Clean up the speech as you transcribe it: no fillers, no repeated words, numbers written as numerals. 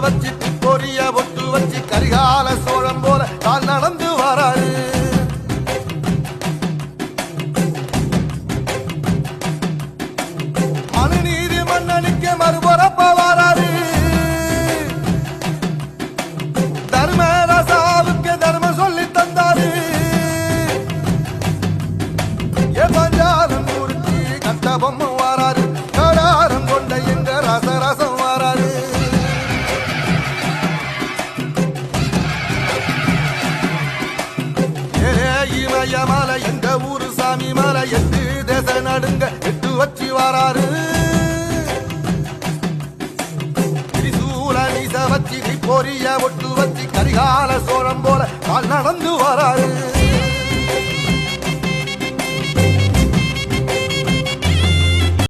வச்சு பொரிய ஒட்டு வச்சு கரிகால சோழம் போல கால் நடந்து வராரு. மனுநீதி மன்னனுக்கு மறுபுறப்ப வராரு. தர்மராசாவுக்கு தர்மம் சொல்லி தந்தாரு. பஞ்சாலம் குறிச்சி கட்டபொம்ம வாராரு. கடாரம் கொண்ட எங்க ரசரசம் வாராரு. இமய மலை எங்க ஊரு சாமி மலை 8 தேச நடுங்க 8 வச்சு வாராரு. திரிசூல நீச வச்சு பொரிய ஒட்டு வச்சு கரிகால சோழம் போல கால் நடந்து வராரு.